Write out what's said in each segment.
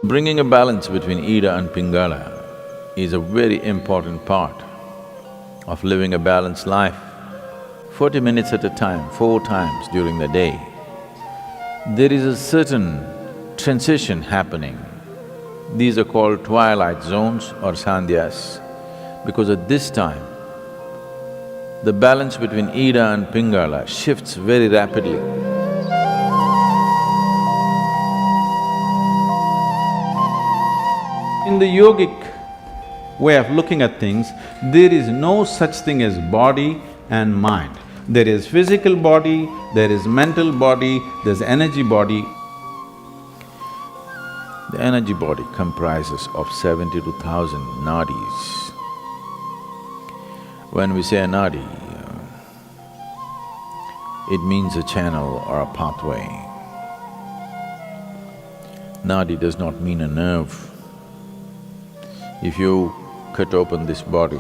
Bringing a balance between Ida and Pingala is a very important part of living a balanced life. 40 minutes at a time, 4 times during the day, there is a certain transition happening. These are called twilight zones or Sandhyas, because at this time, the balance between Ida and Pingala shifts very rapidly. In the yogic way of looking at things, there is no such thing as body and mind. There is physical body, there is mental body, there's energy body. The energy body comprises of 72,000 nadis. When we say a nadi, it means a channel or a pathway. Nadi does not mean a nerve. If you cut open this body,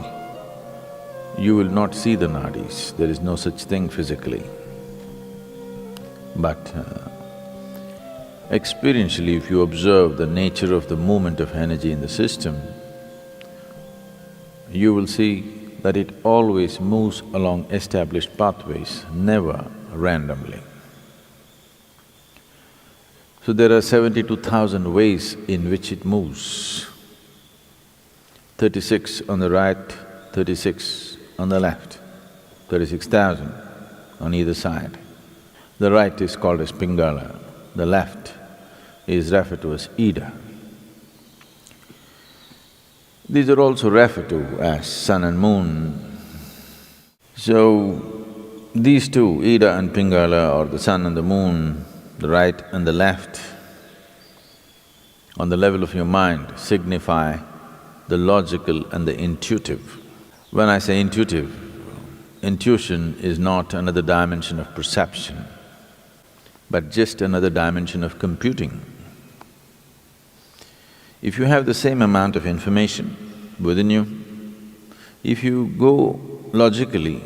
you will not see the nadis, there is no such thing physically. But experientially, if you observe the nature of the movement of energy in the system, you will see that it always moves along established pathways, never randomly. So there are 72,000 ways in which it moves. 36 on the right, 36 on the left, 36,000 on either side. The right is called as Pingala, the left is referred to as Ida. These are also referred to as sun and moon. So, these two, Ida and Pingala, or the sun and the moon, the right and the left, on the level of your mind signify the logical and the intuitive. When I say intuitive, intuition is not another dimension of perception, but just another dimension of computing. If you have the same amount of information within you, if you go logically,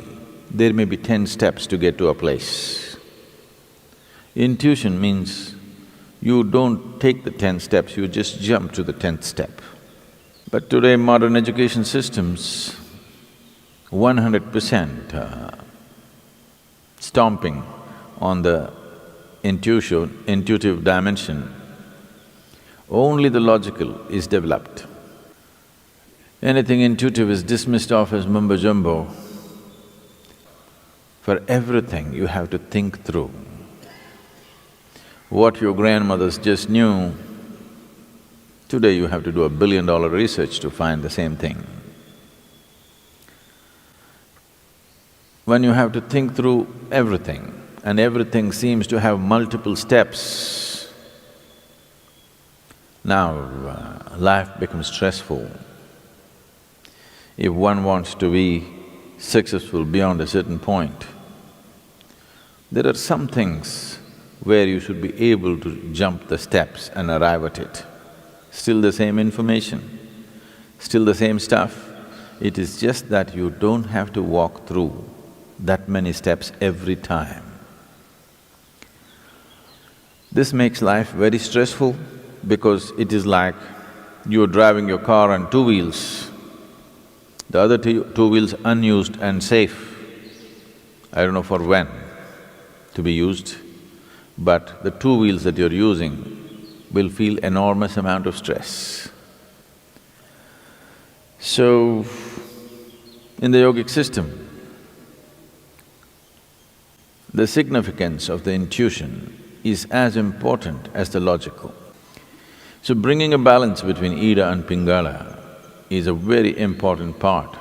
there may be 10 steps to get to a place. Intuition means you don't take the 10 steps, you just jump to the 10th step. But today modern education systems, 100% stomping on the intuitive dimension, only the logical is developed. Anything intuitive is dismissed off as mumbo-jumbo. For everything you have to think through. What your grandmothers just knew, today you have to do $1 billion research to find the same thing. When you have to think through everything, and everything seems to have multiple steps, now life becomes stressful. If one wants to be successful beyond a certain point, there are some things where you should be able to jump the steps and arrive at it. Still the same information, still the same stuff. It is just that you don't have to walk through that many steps every time. This makes life very stressful because it is like you're driving your car on 2 wheels, the other two wheels unused and safe. I don't know for when to be used, but the 2 wheels that you're using will feel enormous amount of stress. So, in the yogic system, the significance of the intuition is as important as the logical. So bringing a balance between Ida and Pingala is a very important part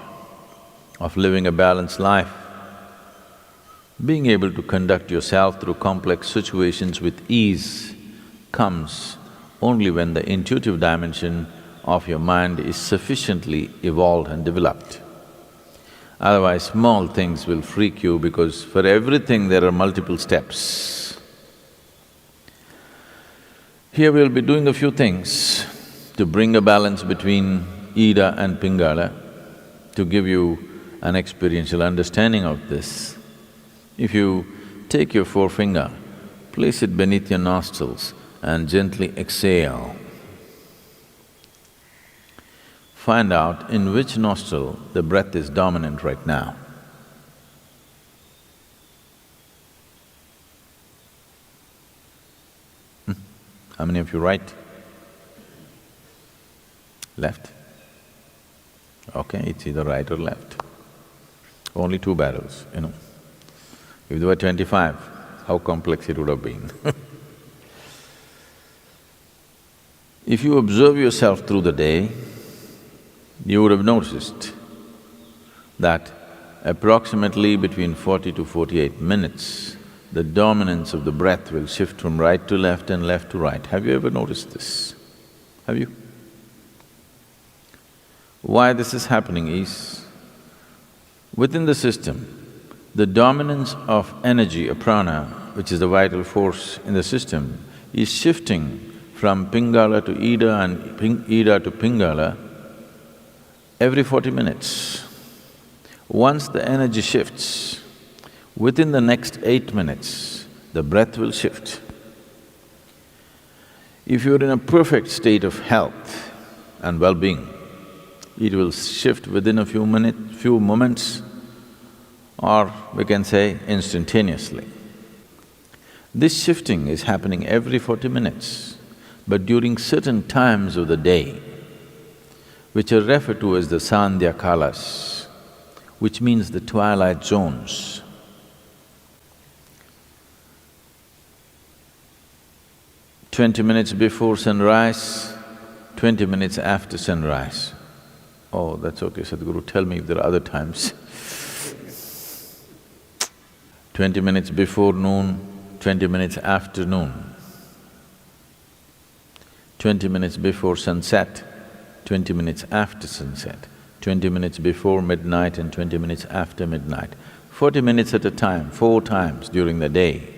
of living a balanced life. Being able to conduct yourself through complex situations with ease comes only when the intuitive dimension of your mind is sufficiently evolved and developed. Otherwise, small things will freak you because for everything there are multiple steps. Here we'll be doing a few things to bring a balance between Ida and Pingala, to give you an experiential understanding of this. If you take your forefinger, place it beneath your nostrils and gently exhale. find out in which nostril the breath is dominant right now. How many of you right? Left? Okay, it's either right or left. Only two barrels, you know. If there were 25, how complex it would have been. If you observe yourself through the day, you would have noticed that approximately between 40 to 48 minutes, the dominance of the breath will shift from right to left and left to right. Have you ever noticed this? Have you? Why this is happening is, within the system, the dominance of energy, or prana, which is the vital force in the system, is shifting from Pingala to Ida and Ida to Pingala every 40 minutes. Once the energy shifts, within the next 8 minutes, the breath will shift. If you're in a perfect state of health and well-being, it will shift within a few moments, or we can say instantaneously. This shifting is happening every 40 minutes, but during certain times of the day, which are referred to as the Sandhya kalas, which means the twilight zones. "20 minutes before sunrise, 20 minutes after sunrise." Oh, that's okay, Sadhguru, tell me if there are other times. 20 minutes before noon, 20 minutes after noon. 20 minutes before sunset, 20 minutes after sunset, 20 minutes before midnight and 20 minutes after midnight. 40 minutes at a time, 4 times during the day.